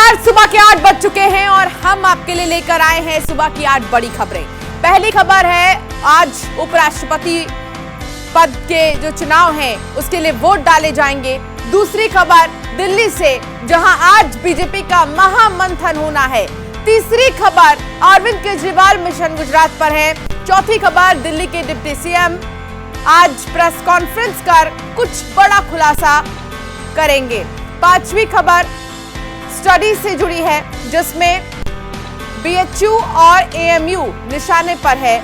नमस्कार, सुबह के 8 बज चुके हैं और हम आपके लिए लेकर आए हैं सुबह की 8 बड़ी खबरें। पहली खबर है, आज उपराष्ट्रपति पद के जो चुनाव हैं उसके लिए वोट डाले जाएंगे। दूसरी खबर दिल्ली से, जहां आज बीजेपी का महामंथन होना है। तीसरी खबर अरविंद केजरीवाल मिशन गुजरात पर है। चौथी खबर दिल्ली के डिप्टी सीएम आज प्रेस कॉन्फ्रेंस कर कुछ बड़ा खुलासा करेंगे। पांचवी खबर स्टडी से जुड़ी है, जिसमें बीएचयू और एएमयू निशाने पर है।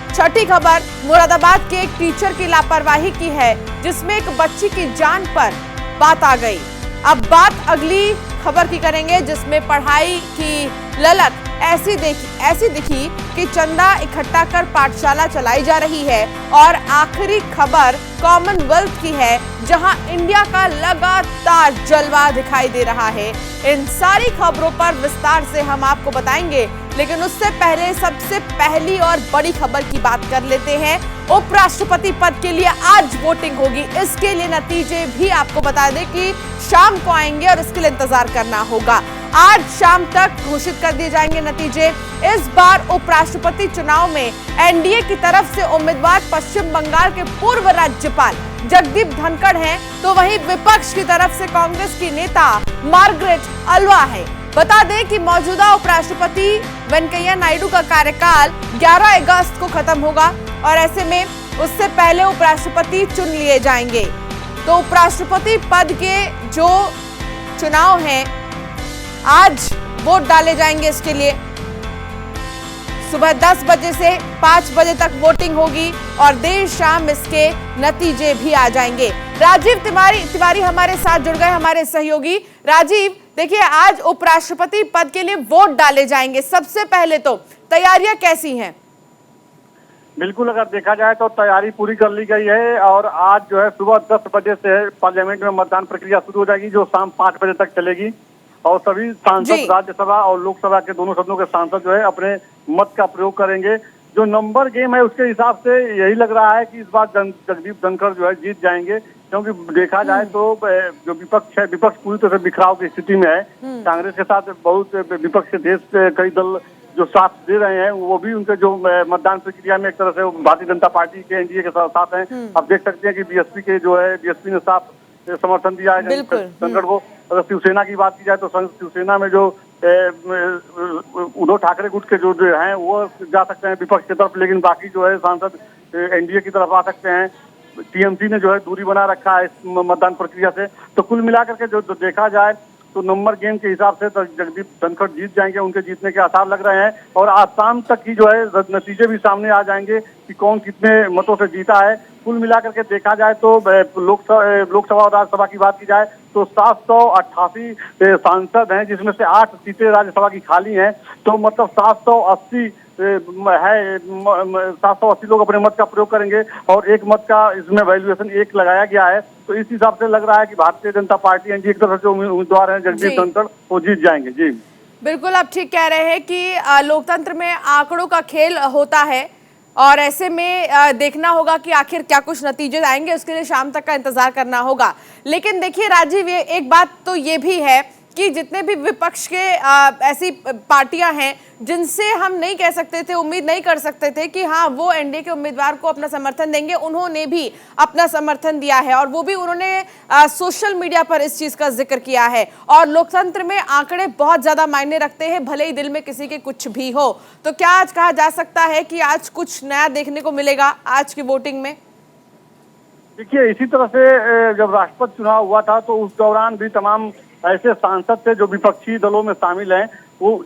छठी खबर मुरादाबाद के एक टीचर की लापरवाही की है, जिसमें एक बच्ची की जान पर बात आ गई। अब बात अगली खबर की करेंगे, जिसमें पढ़ाई की ललक ऐसी दिखी कि चंदा इकट्ठा कर पाठशाला चलाई जा रही है। और आखिरी खबर कॉमनवेल्थ की है, जहां इंडिया का लगातार जलवा दिखाई दे रहा है। इन सारी खबरों पर विस्तार से हम आपको बताएंगे, लेकिन उससे पहले सबसे पहली और बड़ी खबर की बात कर लेते हैं। उपराष्ट्रपति पद के लिए आज वोटिंग होगी। इसके लिए नतीजे भी आपको बता दें कि शाम को आएंगे और इसके लिए इंतजार करना होगा। आज शाम तक घोषित कर दिए जाएंगे नतीजे। इस बार उपराष्ट्रपति चुनाव में एनडीए की तरफ से उम्मीदवार पश्चिम बंगाल के पूर्व राज्यपाल जगदीप धनखड़ हैं, तो वहीं विपक्ष की तरफ से कांग्रेस की नेता मार्गरेट अल्वा है। बता दें कि मौजूदा उपराष्ट्रपति वेंकैया नायडू का कार्यकाल 11 अगस्त को खत्म होगा और ऐसे में उससे पहले उपराष्ट्रपति चुन लिए जाएंगे। तो उपराष्ट्रपति पद के जो चुनाव हैं, आज वोट डाले जाएंगे। इसके लिए सुबह 10 बजे से 5 बजे तक वोटिंग होगी और देर शाम इसके नतीजे भी आ जाएंगे। राजीव तिवारी हमारे साथ जुड़ गए, हमारे सहयोगी। राजीव, देखिए आज उपराष्ट्रपति पद के लिए वोट डाले जाएंगे। सबसे पहले तो तैयारियां कैसी हैं? बिल्कुल, अगर देखा जाए तो तैयारी पूरी कर ली गई है और आज जो है सुबह 10 बजे से पार्लियामेंट में मतदान प्रक्रिया शुरू हो जाएगी, जो शाम 5 बजे तक चलेगी। और सभी सांसद राज्यसभा और लोकसभा के दोनों सदनों के सांसद जो है अपने मत का प्रयोग करेंगे। जो नंबर गेम है उसके हिसाब से यही लग रहा है कि इस बार जगदीप धनखड़ जो है जीत जाएंगे, क्योंकि देखा जाए तो जो विपक्ष है, विपक्ष पूरी तरह से बिखराव की स्थिति में है। कांग्रेस के साथ बहुत विपक्ष के देश के कई दल जो साथ दे रहे हैं, वो भी उनके जो मतदान प्रक्रिया में एक तरह से भारतीय जनता पार्टी के एनडीए के साथ हैं। अब देख सकते हैं कि बीएसपी ने साफ समर्थन दिया है धनखड़ को। अगर शिवसेना की बात की जाए तो शिवसेना में जो उद्धव ठाकरे गुट के जो हैं वो जा सकते हैं विपक्ष की तरफ, लेकिन बाकी जो है सांसद एनडीए की तरफ आ सकते हैं। टीएमसी ने जो है दूरी बना रखा है इस मतदान प्रक्रिया से। तो कुल मिलाकर के जो देखा जाए तो नंबर गेम के हिसाब से तो जगदीप धनखड़ जीत जाएंगे, उनके जीतने के आसार लग रहे हैं। और आज शाम तक ही जो है नतीजे भी सामने आ जाएंगे कि कौन कितने मतों से जीता है। कुल मिलाकर के देखा जाए तो लोकसभा और राज्यसभा की बात की जाए तो 788 सांसद हैं, जिसमें से 8 सीटें राज्यसभा की खाली हैं। तो मतलब 780 लोग अपने मत का प्रयोग करेंगे और एक मत का इसमें वैल्यूएशन 1 लगाया गया है। तो इस हिसाब से लग रहा है कि भारतीय जनता पार्टी एनडीए की तरफ से उम्मीदवार हैं जगदीप धनखड़, वो जीत जाएंगे। जी बिल्कुल, आप ठीक कह रहे हैं कि लोकतंत्र में आंकड़ों का खेल होता है और ऐसे में देखना होगा कि आखिर क्या कुछ नतीजे आएंगे। उसके लिए शाम तक का इंतजार करना होगा। लेकिन देखिए राजीव, ये एक बात तो ये भी है कि जितने भी विपक्ष के ऐसी पार्टियां हैं जिनसे हम नहीं कह सकते थे, उम्मीद नहीं कर सकते थे कि हाँ वो एनडीए के उम्मीदवार को अपना समर्थन देंगे, उन्होंने भी अपना समर्थन दिया है और वो भी उन्होंने सोशल मीडिया पर इस चीज का जिक्र किया है। और लोकतंत्र में आंकड़े बहुत ज्यादा मायने रखते हैं, भले ही दिल में किसी के कुछ भी हो। तो क्या आज कहा जा सकता है कि आज कुछ नया देखने को मिलेगा आज की वोटिंग में? देखिए, इसी तरह से जब राष्ट्रपति चुनाव हुआ था तो उस दौरान भी तमाम ऐसे सांसद थे जो विपक्षी दलों में शामिल हैं, वो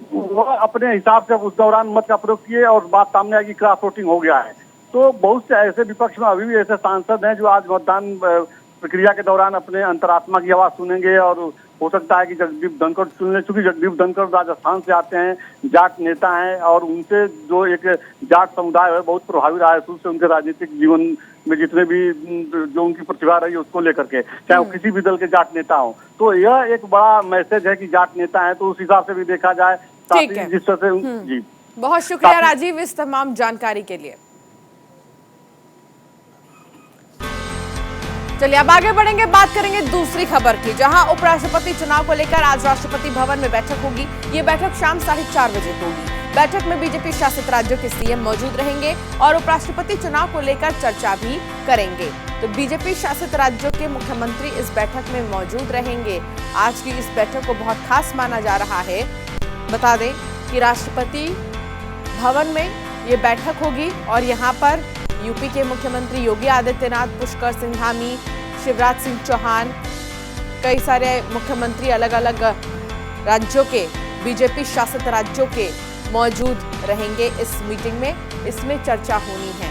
अपने हिसाब से उस दौरान मत का प्रयोग किए और बात सामने आई कि क्रॉस वोटिंग हो गया है। तो बहुत से ऐसे विपक्ष में अभी भी ऐसे सांसद हैं जो आज मतदान प्रक्रिया के दौरान अपने अंतरात्मा की आवाज सुनेंगे और हो सकता है कि जगदीप धनखड़ चुन ले। चूंकि जगदीप धनखड़ राजस्थान से आते हैं, जाट नेता हैं और उनसे जो एक जाट समुदाय है बहुत प्रभावित रहा है शुरू से उनके राजनीतिक जीवन में, जितने भी जो उनकी प्रतिभा रही है उसको लेकर के, चाहे वो किसी भी दल के जाट नेता हो। तो यह एक बड़ा मैसेज है कि जाट नेता है, तो उस हिसाब से भी देखा जाए। जिस तरह से जी, बहुत शुक्रिया राजीव इस तमाम जानकारी के लिए। चलिए अब आगे बढ़ेंगे, बात करेंगे दूसरी खबर की, जहां उपराष्ट्रपति चुनाव को लेकर आज राष्ट्रपति भवन में बैठक होगी। ये बैठक शाम 4:30 बजे होगी। बैठक में बीजेपी शासित राज्यों के सीएम मौजूद रहेंगे और उपराष्ट्रपति चुनाव को लेकर चर्चा भी करेंगे। तो बीजेपी शासित राज्यों के मुख्यमंत्री इस बैठक में मौजूद रहेंगे। आज की इस बैठक को बहुत खास माना जा रहा है। बता दें कि राष्ट्रपति भवन में ये बैठक होगी और यहाँ पर यूपी के मुख्यमंत्री योगी आदित्यनाथ, पुष्कर सिंह धामी, शिवराज सिंह चौहान, कई सारे मुख्यमंत्री अलग अलग राज्यों के, बीजेपी शासित राज्यों के मौजूद रहेंगे इस मीटिंग में। इसमें चर्चा होनी है।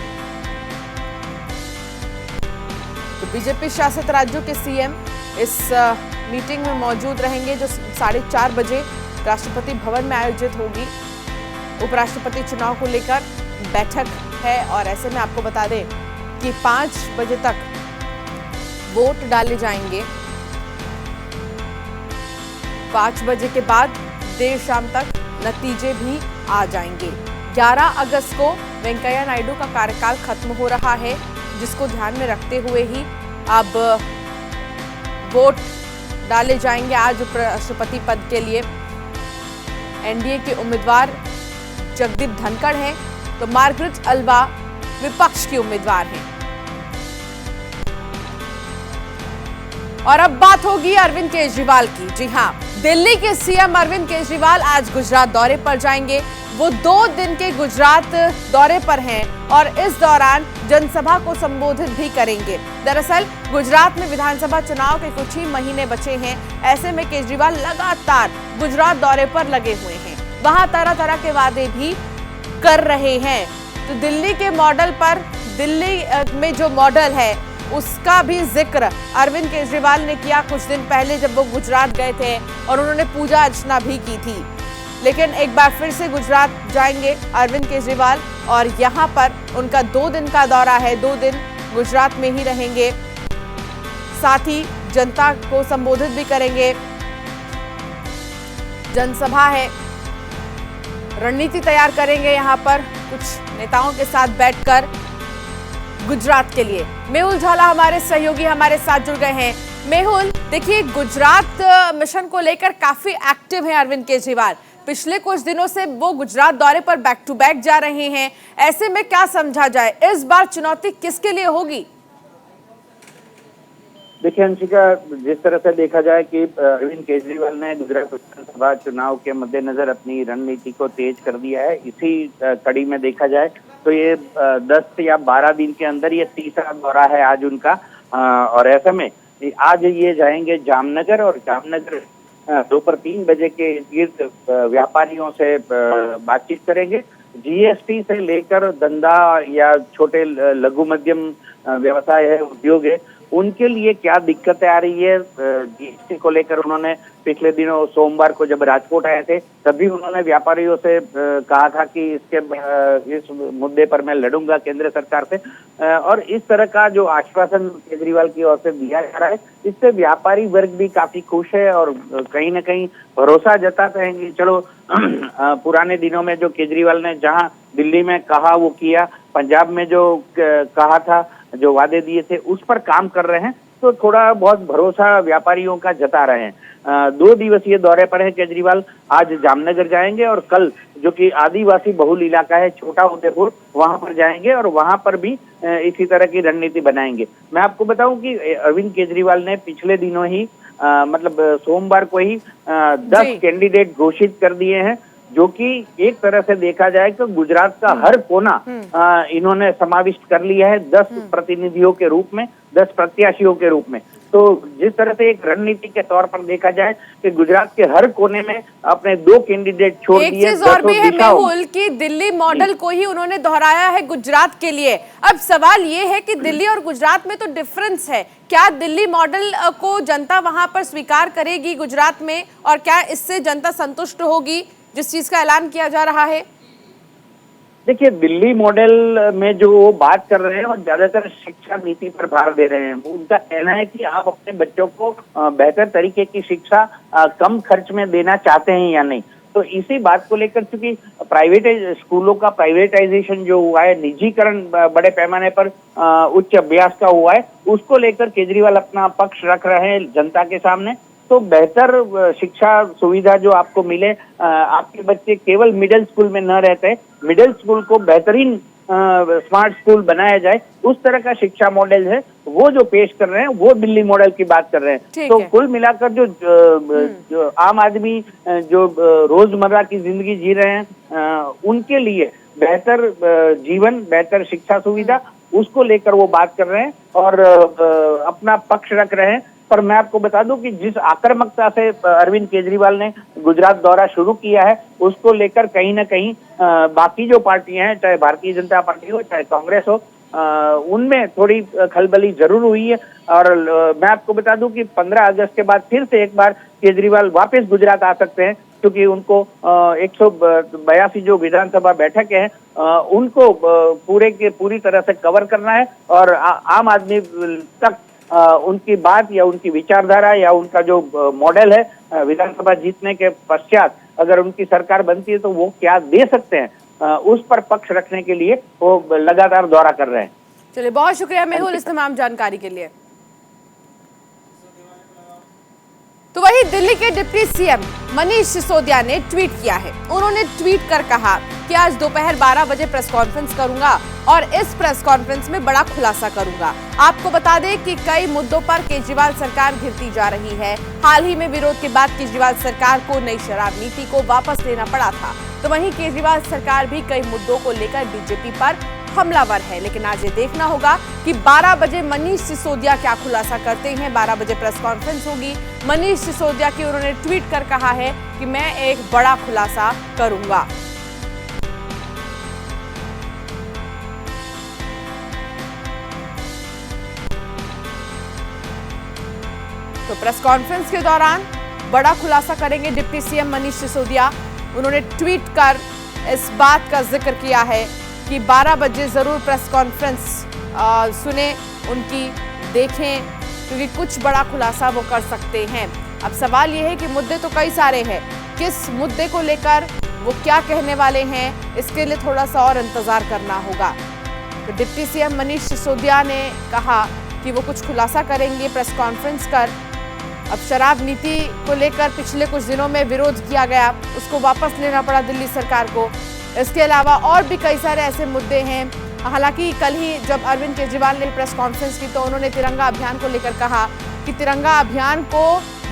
तो बीजेपी शासित राज्यों के सीएम इस मीटिंग में मौजूद रहेंगे, जो 4:30 बजे राष्ट्रपति भवन में आयोजित होगी। उपराष्ट्रपति चुनाव को लेकर बैठक है और ऐसे में आपको बता दें कि 5 बजे तक वोट डाले जाएंगे। 5 बजे के बाद देर शाम तक नतीजे भी आ जाएंगे। 11 अगस्त को वेंकैया नायडू का कार्यकाल खत्म हो रहा है, जिसको ध्यान में रखते हुए ही अब वोट डाले जाएंगे आज उपराष्ट्रपति पद के लिए। एनडीए के उम्मीदवार जगदीप धनखड़ हैं, तो मार्गरेट अल्वा विपक्ष की उम्मीदवार हैं। और अब बात होगी अरविंद केजरीवाल की। जी हां, दिल्ली के सीएम अरविंद केजरीवाल आज गुजरात दौरे पर जाएंगे। वो 2 दिन के गुजरात दौरे पर हैं और इस दौरान जनसभा को संबोधित भी करेंगे। दरअसल गुजरात में विधानसभा चुनाव के कुछ ही महीने बचे हैं। ऐसे में केजरीवाल लगातार गुजरात दौरे पर लगे हुए हैं। वहां तरह तरह के वादे भी कर रहे हैं। तो दिल्ली के मॉडल पर, दिल्ली में जो मॉडल है उसका भी जिक्र अरविंद केजरीवाल ने किया कुछ दिन पहले, जब वो गुजरात गए थे और उन्होंने पूजा अर्चना भी की थी। लेकिन एक बार फिर से गुजरात जाएंगे अरविंद केजरीवाल और यहाँ पर उनका 2 दिन का दौरा है। 2 दिन गुजरात में ही रहेंगे, साथ ही जनता को संबोधित भी करेंगे। जनसभा है, रणनीति तैयार करेंगे यहाँ पर कुछ नेताओं के साथ बैठकर गुजरात के लिए। मेहुल झाला हमारे सहयोगी हमारे साथ जुड़ गए हैं। मेहुल, देखिए गुजरात मिशन को लेकर काफी एक्टिव हैं अरविंद केजरीवाल। पिछले कुछ दिनों से वो गुजरात दौरे पर बैक टू बैक जा रहे हैं। ऐसे में क्या समझा जाए, इस बार चुनौती किसके लिए होगी? देखिए अंशिका, जिस तरह से देखा जाए कि अरविंद केजरीवाल ने गुजरात विधानसभा चुनाव के मद्देनजर अपनी रणनीति को तेज कर दिया है। इसी कड़ी में देखा जाए तो ये 10 या 12 दिन के अंदर ये तीसरा दौरा है आज उनका। और ऐसे में आज ये जाएंगे जामनगर और जामनगर दोपहर 3 बजे के इर्द व्यापारियों से बातचीत करेंगे। जीएसटी से लेकर धंधा या छोटे लघु मध्यम व्यवसाय है, उद्योग है, उनके लिए क्या दिक्कतें आ रही है, जीएसटी को लेकर उन्होंने पिछले दिनों सोमवार को जब राजकोट आए थे तभी उन्होंने व्यापारियों से कहा था कि इस मुद्दे पर मैं लड़ूंगा केंद्र सरकार से। और इस तरह का जो आश्वासन केजरीवाल की ओर से दिया जा रहा है, इससे व्यापारी वर्ग भी काफी खुश है और कहीं ना कहीं भरोसा जताते हैं कि चलो पुराने दिनों में जो केजरीवाल ने जहां दिल्ली में कहा वो किया, पंजाब में जो कहा था, जो वादे दिए थे उस पर काम कर रहे हैं, तो थोड़ा बहुत भरोसा व्यापारियों का जता रहे हैं। 2 दिवसीय दौरे पर है केजरीवाल। आज जामनगर जाएंगे और कल जो कि आदिवासी बहुल इलाका है छोटा उदयपुर, वहां पर जाएंगे और वहां पर भी इसी तरह की रणनीति बनाएंगे। मैं आपको बताऊं कि अरविंद केजरीवाल ने पिछले दिनों ही मतलब सोमवार को ही 10 कैंडिडेट घोषित कर दिए हैं, जो कि एक तरह से देखा जाए तो गुजरात का हर कोना इन्होंने समाविष्ट कर लिया है 10 प्रतिनिधियों के रूप में, 10 प्रत्याशियों के रूप में। तो जिस तरह से एक रणनीति के तौर पर देखा जाए कि गुजरात के हर कोने में अपने 2 कैंडिडेट छोड़ दिए। एक चीज और भी है मेहुल कि दिल्ली मॉडल को ही उन्होंने दोहराया है गुजरात के लिए। अब सवाल ये है कि दिल्ली और गुजरात में तो डिफरेंस है, क्या दिल्ली मॉडल को जनता वहां पर स्वीकार करेगी गुजरात में, और क्या इससे जनता संतुष्ट होगी जिस चीज का ऐलान किया जा रहा है? देखिए, दिल्ली मॉडल में जो वो बात कर रहे हैं और ज्यादातर शिक्षा नीति पर भार दे रहे हैं। उनका कहना है कि आप अपने बच्चों को बेहतर तरीके की शिक्षा कम खर्च में देना चाहते हैं या नहीं। तो इसी बात को लेकर चूंकि स्कूलों का प्राइवेटाइजेशन जो हुआ है, निजीकरण बड़े पैमाने पर उच्च अभ्यास का हुआ है, उसको लेकर केजरीवाल अपना पक्ष रख रहे हैं जनता के सामने। तो बेहतर शिक्षा सुविधा जो आपको मिले, आपके बच्चे केवल मिडिल स्कूल में न रहते, मिडिल स्कूल को बेहतरीन स्मार्ट स्कूल बनाया जाए, उस तरह का शिक्षा मॉडल है वो जो पेश कर रहे हैं, वो दिल्ली मॉडल की बात कर रहे हैं। तो कुल मिलाकर जो आम आदमी जो रोजमर्रा की जिंदगी जी रहे हैं, उनके लिए बेहतर जीवन, बेहतर शिक्षा सुविधा, उसको लेकर वो बात कर रहे हैं और अपना पक्ष रख रहे हैं। पर मैं आपको बता दूं कि जिस आक्रामकता से अरविंद केजरीवाल ने गुजरात दौरा शुरू किया है, उसको लेकर कहीं ना कहीं बाकी जो पार्टियां हैं, चाहे भारतीय जनता पार्टी हो, चाहे कांग्रेस हो, उनमें थोड़ी खलबली जरूर हुई है। और मैं आपको बता दूं कि 15 अगस्त के बाद फिर से एक बार केजरीवाल वापस गुजरात आ सकते हैं, क्योंकि उनको 182 जो विधानसभा बैठकें हैं, उनको पूरी तरह से कवर करना है और आम आदमी तक उनकी बात या उनकी विचारधारा या उनका जो मॉडल है विधानसभा जीतने के पश्चात अगर उनकी सरकार बनती है तो वो क्या दे सकते हैं, उस पर पक्ष रखने के लिए वो लगातार दौरा कर रहे हैं। चलिए, बहुत शुक्रिया मेहुल इस तमाम जानकारी के लिए। तो वही दिल्ली के डिप्टी सीएम मनीष सिसोदिया ने ट्वीट किया है। उन्होंने ट्वीट कर कहा कि आज दोपहर 12 बजे प्रेस कॉन्फ्रेंस करूंगा और इस प्रेस कॉन्फ्रेंस में बड़ा खुलासा करूंगा। आपको बता दें कि कई मुद्दों पर केजरीवाल सरकार घिरती जा रही है। हाल ही में विरोध के बाद केजरीवाल सरकार को नई शराब नीति को वापस लेना पड़ा था। तो वहीं केजरीवाल सरकार भी कई मुद्दों को लेकर बीजेपी पर हमलावर है। लेकिन आज ये देखना होगा कि 12 बजे मनीष सिसोदिया क्या खुलासा करते हैं। 12 बजे प्रेस कॉन्फ्रेंस होगी मनीष सिसोदिया की। उन्होंने ट्वीट कर कहा है कि मैं एक बड़ा खुलासा करूंगा। तो प्रेस कॉन्फ्रेंस के दौरान बड़ा खुलासा करेंगे डिप्टी सीएम मनीष सिसोदिया। उन्होंने ट्वीट कर इस बात का जिक्र किया है कि 12 बजे जरूर प्रेस कॉन्फ्रेंस सुने उनकी, देखें, क्योंकि कुछ बड़ा खुलासा वो कर सकते हैं। अब सवाल ये है कि मुद्दे तो कई सारे हैं, किस मुद्दे को लेकर वो क्या कहने वाले हैं, इसके लिए थोड़ा सा और इंतजार करना होगा। तो डिप्टी सीएम मनीष सिसोदिया ने कहा कि वो कुछ खुलासा करेंगे प्रेस कॉन्फ्रेंस कर। अब शराब नीति को लेकर पिछले कुछ दिनों में विरोध किया गया, उसको वापस लेना पड़ा दिल्ली सरकार को। इसके अलावा और भी कई सारे ऐसे मुद्दे हैं। हालांकि कल ही जब अरविंद केजरीवाल ने प्रेस कॉन्फ्रेंस की तो उन्होंने तिरंगा अभियान को लेकर कहा कि तिरंगा अभियान को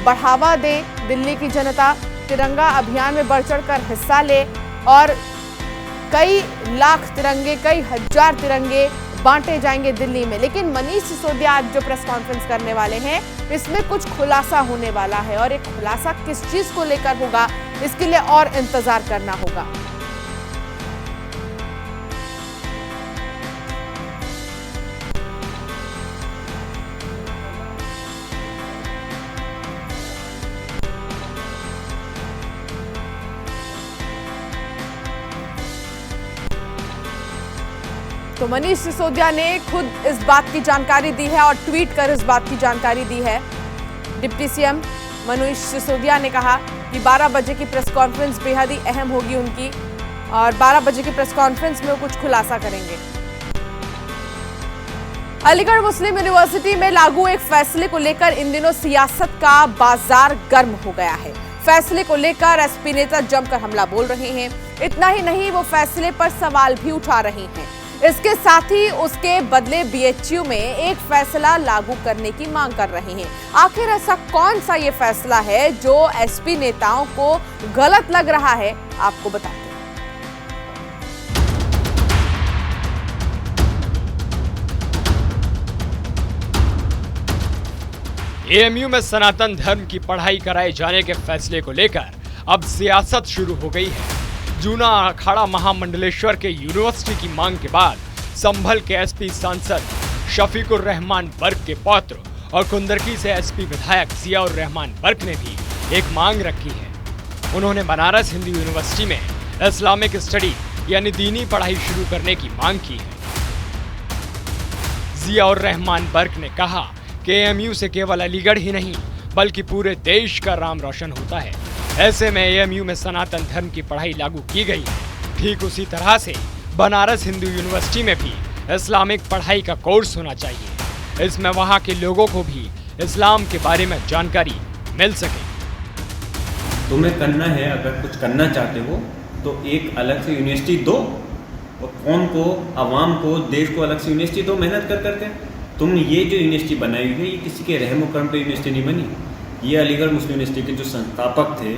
बढ़ावा दे दिल्ली की जनता, तिरंगा अभियान में बढ़ चढ़कर हिस्सा ले और कई लाख तिरंगे, कई हजार तिरंगे बांटे जाएंगे दिल्ली में। लेकिन मनीष सिसोदिया आज जो प्रेस कॉन्फ्रेंस करने वाले हैं, इसमें कुछ खुलासा होने वाला है और एक खुलासा किस चीज को लेकर होगा, इसके लिए और इंतजार करना होगा। तो मनीष सिसोदिया ने खुद इस बात की जानकारी दी है और ट्वीट कर इस बात की जानकारी दी है। डिप्टी सीएम मनीष सिसोदिया ने कहा कि 12 बजे की प्रेस कॉन्फ्रेंस बेहद ही अहम होगी उनकी और 12 बजे की प्रेस कॉन्फ्रेंस में वो कुछ खुलासा करेंगे। अलीगढ़ मुस्लिम यूनिवर्सिटी में लागू एक फैसले को लेकर इन दिनों सियासत का बाजार गर्म हो गया है। फैसले को लेकर एसपी नेता जमकर हमला बोल रहे हैं। इतना ही नहीं, वो फैसले पर सवाल भी उठा रहे हैं। इसके साथ ही उसके बदले बीएचयू में एक फैसला लागू करने की मांग कर रहे हैं। आखिर ऐसा कौन सा ये फैसला है जो एसपी नेताओं को गलत लग रहा है, आपको बताते हैं। एएमयू में सनातन धर्म की पढ़ाई कराए जाने के फैसले को लेकर अब सियासत शुरू हो गई है। जूना अखाड़ा महामंडलेश्वर के यूनिवर्सिटी की मांग के बाद संभल के एसपी सांसद शफीकुर रहमान बर्क के पौत्र और कुंदरकी से एसपी विधायक जियाउर रहमान बर्क ने भी एक मांग रखी है। उन्होंने बनारस हिंदू यूनिवर्सिटी में इस्लामिक स्टडी यानी दीनी पढ़ाई शुरू करने की मांग की है। जियाउर रहमान बर्क ने कहा कि एएमयू से केवल अलीगढ़ ही नहीं बल्कि पूरे देश का नाम रोशन होता है ऐसे में एएमयू में सनातन धर्म की पढ़ाई लागू की गई है। ठीक उसी तरह से बनारस हिंदू यूनिवर्सिटी में भी इस्लामिक पढ़ाई का कोर्स होना चाहिए। इसमें वहाँ के लोगों को भी इस्लाम के बारे में जानकारी मिल सके। तुम्हें करना है, अगर कुछ करना चाहते हो तो एक अलग से यूनिवर्सिटी दो और कौम को, आवाम को, देश को अलग से यूनिवर्सिटी दो मेहनत कर करके। तुम ये जो यूनिवर्सिटी बनाई हुई है ये किसी के रहम करम पे यूनिवर्सिटी नहीं बनी। ये अलीगढ़ मुस्लिम यूनिवर्सिटी के जो संस्थापक थे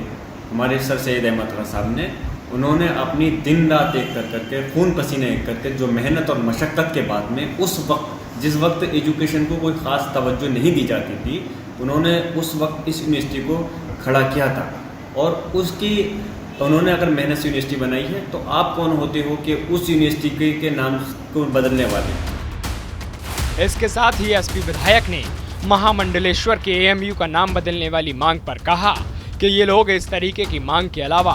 हमारे सर सैयद अहमद खान साहब ने, उन्होंने अपनी दिन रात एक कर करके, खून पसीने एक करके, जो मेहनत और मशक्क़त के बाद में उस वक्त, जिस वक्त एजुकेशन को कोई ख़ास तवज्जो नहीं दी जाती थी, उन्होंने उस वक्त इस यूनिवर्सिटी को खड़ा किया था। और उसकी उन्होंने अगर मेहनत से यूनिवर्सिटी बनाई है तो आप कौन होते हो कि उस यूनिवर्सिटी के नाम को बदलने वाले। इसके साथ ही एसपी विधायक ने महामंडलेश्वर के एएमयू का नाम बदलने वाली मांग पर कहा कि ये लोग इस तरीके की मांग के अलावा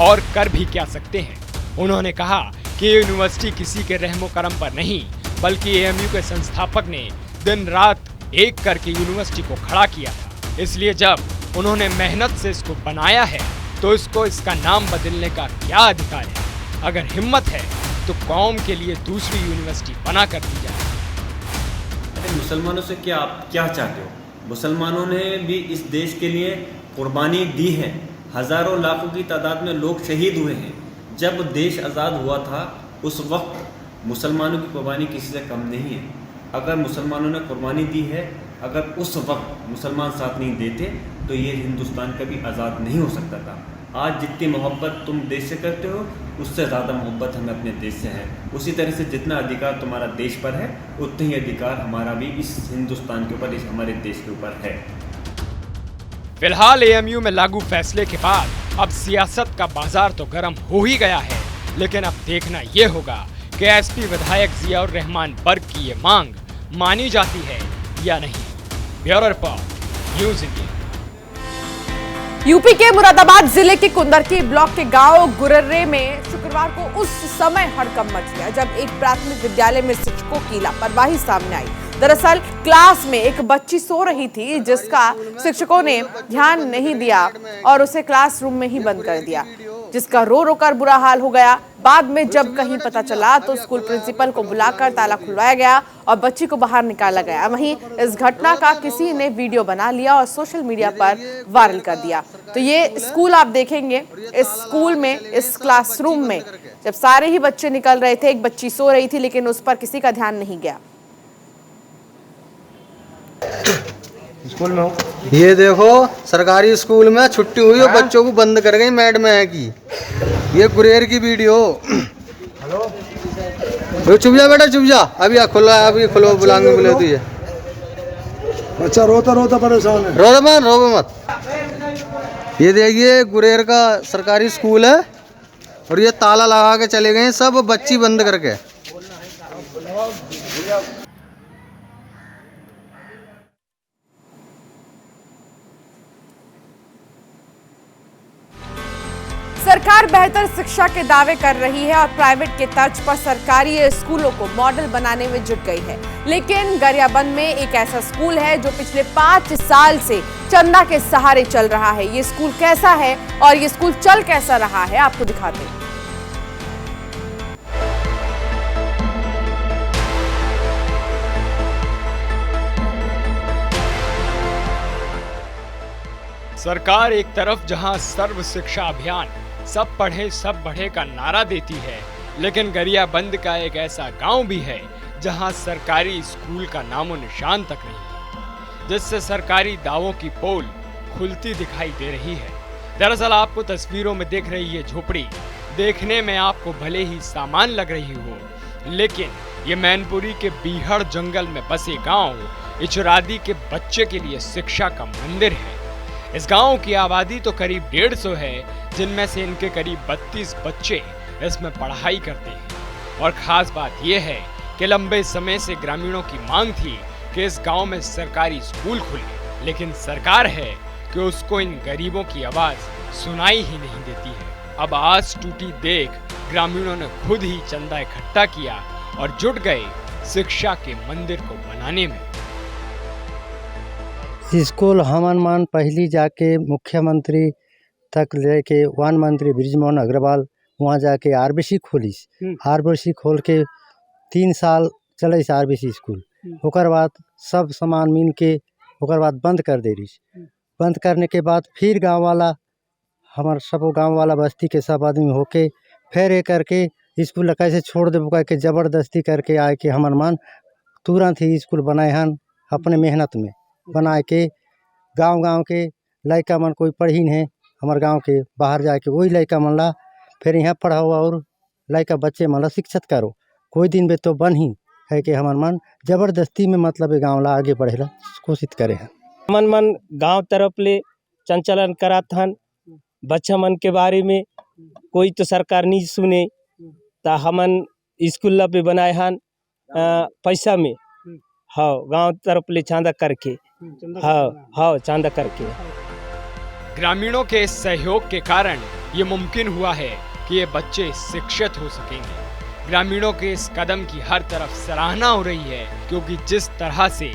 और कर भी क्या सकते हैं। उन्होंने कहा कि ये यूनिवर्सिटी किसी के रहमो करम पर नहीं, बल्कि एएमयू के संस्थापक ने दिन रात एक करके यूनिवर्सिटी को खड़ा किया था। इसलिए जब उन्होंने मेहनत से इसको बनाया है तो इसको इसका नाम बदलने का क्या अधिकार है। अगर हिम्मत है तो कौम के लिए दूसरी यूनिवर्सिटी बना कर दी जाए। अरे मुसलमानों से क्या आप क्या चाहते हो? मुसलमानों ने भी इस देश के लिए कुर्बानी दी है। हज़ारों लाखों की तादाद में लोग शहीद हुए हैं। जब देश आज़ाद हुआ था उस वक्त मुसलमानों की कुर्बानी किसी से कम नहीं है। अगर मुसलमानों ने कुर्बानी दी है, अगर उस वक्त मुसलमान साथ नहीं देते तो ये हिंदुस्तान कभी आज़ाद नहीं हो सकता था। आज जितनी मोहब्बत तुम देश से करते हो उससे ज़्यादा मोहब्बत हमें अपने देश से है। उसी तरह से जितना अधिकार तुम्हारा देश पर है उतना ही अधिकार हमारा भी इस हिंदुस्तान के ऊपर, इस हमारे देश के ऊपर है। फिलहाल एएमयू में लागू फैसले के बाद अब सियासत का बाजार तो गर्म हो ही गया है, लेकिन अब देखना ये होगा कि एसपी विधायक जियाउर रहमान बर्ग की ये मांग मानी जाती है या नहीं। Bureau report, news India. UP के मुरादाबाद जिले के कुंदरकी ब्लॉक के गांव गुर्रे में शुक्रवार को उस समय हड़कंप मच गया जब एक प्राथमिक विद्यालय में शिक्षकों की लापरवाही सामने आई। दरअसल क्लास में एक बच्ची सो रही थी जिसका शिक्षकों ने ध्यान नहीं दिया और उसे क्लासरूम में ही बंद कर दिया, जिसका रो रो कर बुरा हाल हो गया। बाद में जब कहीं पता चला तो स्कूल प्रिंसिपल को बुलाकर ताला खुलवाया गया और बच्ची को बाहर निकाला गया। वहीं इस घटना का किसी ने वीडियो बना लिया और सोशल मीडिया पर वायरल कर दिया। तो ये स्कूल आप देखेंगे, इस स्कूल में, इस क्लासरूम में जब सारे ही बच्चे निकल रहे थे, एक बच्ची सो रही थी लेकिन उस पर किसी का ध्यान नहीं गया। स्कूल में हो ये देखो, सरकारी स्कूल में छुट्टी हुई और बच्चों को बंद कर गई मैडम है की। ये गुरेर की वीडियो। हेलो, चुप जा बेटा, चुप जा। अभी खुला है, अभी खुलो, बुलाएंगे बोले तो ये बच्चा रोता रोता परेशान है। रो मत। ये देखिए गुरेर का सरकारी स्कूल है और ये ताला लगा के चले गए सब बच्ची बंद करके। सरकार बेहतर शिक्षा के दावे कर रही है और प्राइवेट के तर्ज पर सरकारी स्कूलों को मॉडल बनाने में जुट गई है। लेकिन गरियाबंद में एक ऐसा स्कूल है जो पिछले 5 साल से चंदा के सहारे चल रहा है। ये स्कूल कैसा है और ये स्कूल चल कैसा रहा है, आपको दिखाते हैं। सरकार एक तरफ जहां सर्व शिक्षा अभियान, सब पढ़े सब बढ़े का नारा देती है, लेकिन गरियाबंद का एक ऐसा गांव भी है जहां सरकारी स्कूल का नामो निशान तक नहीं है, जिससे सरकारी दावों की पोल खुलती दिखाई दे रही है। दरअसल आपको तस्वीरों में देख रही ये झोपड़ी देखने में आपको भले ही सामान लग रही हो, लेकिन ये मैनपुरी के बीहड़ जंगल में बसे गांव इचरादी के बच्चे के लिए शिक्षा का मंदिर है। इस गांव की आबादी तो करीब 150 है, जिनमें से इनके करीब 32 बच्चे इसमें पढ़ाई करते हैं। और खास बात यह है कि लंबे समय से ग्रामीणों की मांग थी कि इस गांव में सरकारी स्कूल खुले, लेकिन सरकार है कि उसको इन गरीबों की आवाज सुनाई ही नहीं देती है। अब आस टूटी देख ग्रामीणों ने खुद ही चंदा इकट्ठा किया और जुट गए शिक्षा के मंदिर को बनाने में। स्कूल हमन मान पहली जाके मुख्यमंत्री तक लेके वन मंत्री बृजमोहन अग्रवाल वहाँ जाके आरबीसी खोलिस। आरबीसी खोल के 3 साल चले आरबीसी स्कूल। ओकर बाद सब सामान मिल के ओकर बाद बंद कर दे रही। बंद करने के बाद फिर गांव वाला हमार सब गांव वाला बस्ती के सब आदमी होके फिर ये करके स्कूल कैसे छोड़ दे कह के ज़बरदस्ती करके आए के हमार मन तुरंत ही स्कूल बनाए हन। अपने मेहनत में बनाए के गांव के लड़का मन कोई पढ़ी नहीं हमारे गांव के बाहर जाके वही लड़का मन ला फिर यहाँ पढ़ाओ और लड़का बच्चे मन ला शिक्षित करो। कोई दिन में तो बन ही है कि हमार मन जबरदस्ती में मतलब गांव ला आगे बढ़े ला कोशिश करे हैं। मन गांव तरफ ले संचालन करात हन। बच्चा मन के बारे में कोई तो सरकार नहीं सुने ता हमन स्कूल ला पे बनाए हन पैसा में। हाँ गांव तरफ ले चांदा करके। हाँ चांदा करके। ग्रामीणों के इस सहयोग के कारण ये मुमकिन हुआ है कि ये बच्चे शिक्षित हो सकेंगे। ग्रामीणों के इस कदम की हर तरफ सराहना हो रही है, क्योंकि जिस तरह से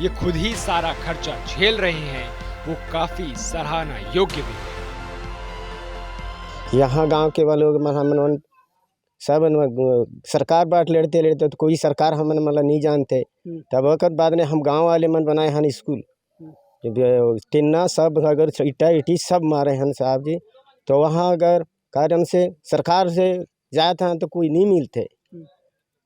ये खुद ही सारा खर्चा झेल रहे हैं वो काफी सराहना योग्य भी है। यहाँ गांव के वालों मन सब सरकार बाट लड़ते तो कोई सरकार हमन मतलब नहीं जानते। तब वक्त बाद में हम गांव वाले मन बनाए हन स्कूल टिन्ना सब अगर ईटा ईटी सब मारे हन साहब जी। तो वहाँ अगर कारण से सरकार से जाए था तो कोई नहीं मिलते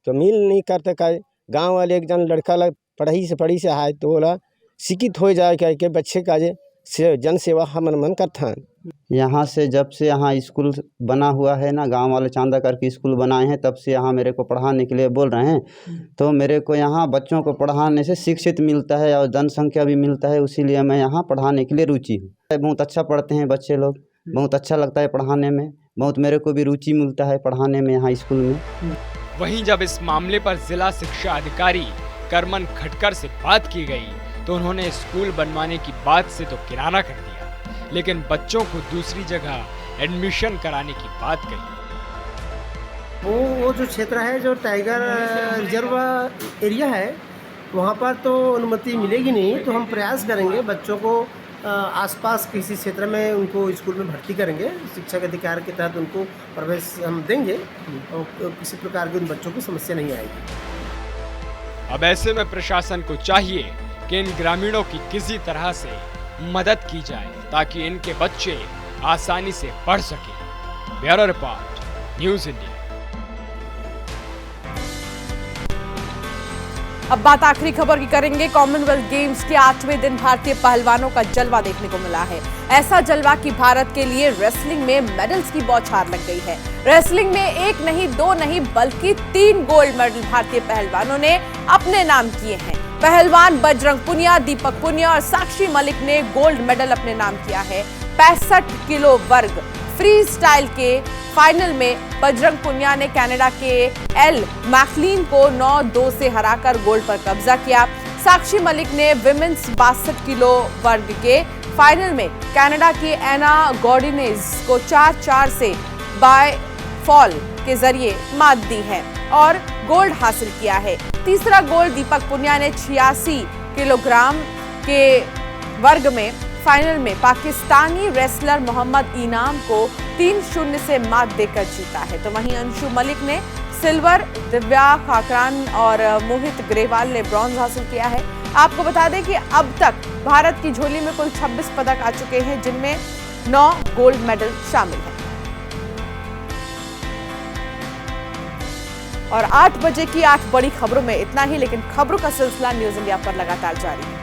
तो मिल नहीं करते का गांव वाले एक जन लड़का लग पढ़ी से आए तो बोला शिक्षित हो जाए कह के बच्चे का से जन सेवा हमन मन करता है। यहाँ से जब से यहाँ स्कूल बना हुआ है ना, गांव वाले चांदा करके स्कूल बनाए हैं, तब से यहाँ मेरे को पढ़ाने के लिए बोल रहे हैं। तो मेरे को यहाँ बच्चों को पढ़ाने से शिक्षित मिलता है और जनसंख्या भी मिलता है, उसीलिए मैं यहाँ पढ़ाने के लिए रुचि हूँ। बहुत अच्छा पढ़ते हैं बच्चे लोग, बहुत अच्छा लगता है पढ़ाने में, बहुत मेरे को भी रुचि मिलता है पढ़ाने में यहाँ स्कूल में। वहीं जब इस मामले पर जिला शिक्षा अधिकारी करमन खटकर से बात की गई तो उन्होंने स्कूल बनवाने की बात से तो किनारा कर दिया, लेकिन बच्चों को दूसरी जगह एडमिशन कराने की बात कही। वो जो क्षेत्र है जो टाइगर रिजर्व एरिया है वहाँ पर तो अनुमति मिलेगी नहीं। तो हम प्रयास करेंगे बच्चों को आसपास किसी क्षेत्र में उनको स्कूल में भर्ती करेंगे। शिक्षा के अधिकार के तहत उनको प्रवेश हम देंगे और किसी प्रकार की उन बच्चों को समस्या नहीं आएगी। अब ऐसे में प्रशासन को चाहिए कि इन ग्रामीणों की किसी तरह से मदद की जाए ताकि इनके बच्चे आसानी से पढ़ सकें। Bureau report, news India. अब बात आखिरी खबर की करेंगे। कॉमनवेल्थ गेम्स के 8वें दिन भारतीय पहलवानों का जलवा देखने को मिला है। ऐसा जलवा कि भारत के लिए रेसलिंग में मेडल्स की बौछार लग गई है। रेसलिंग में 1 नहीं 2 नहीं बल्कि 3 गोल्ड मेडल भारतीय पहलवानों ने अपने नाम किए हैं। पहलवान बजरंग पुनिया, दीपक पुनिया और साक्षी मलिक ने गोल्ड मेडल अपने नाम किया है। 65 किलो वर्ग फ्री स्टाइल के फाइनल में बजरंग पुनिया ने कनाडा के एल मैकलीन को 9-2 से हराकर गोल्ड पर कब्जा किया। साक्षी मलिक ने विमेंस 62 किलो वर्ग के फाइनल में कनाडा की एना गॉर्डिनेज को 4-4 से बाय फॉल के जरिए मात दी है और गोल्ड हासिल किया है। तीसरा गोल्ड दीपक पुनिया ने 86 किलोग्राम के वर्ग में फाइनल में पाकिस्तानी रेसलर मोहम्मद इनाम को 3-0 से मात देकर जीता है। तो वहीं अंशु मलिक ने सिल्वर, दिव्या खाकरान और मोहित ग्रेवाल ने ब्रॉन्ज हासिल किया है। आपको बता दें कि अब तक भारत की झोली में कुल 26 पदक आ चुके हैं, जिनमें 9 गोल्ड मेडल शामिल हैं। और 8 बजे की 8 बड़ी खबरों में इतना ही, लेकिन खबरों का सिलसिला न्यूज़ इंडिया पर लगातार जारी है।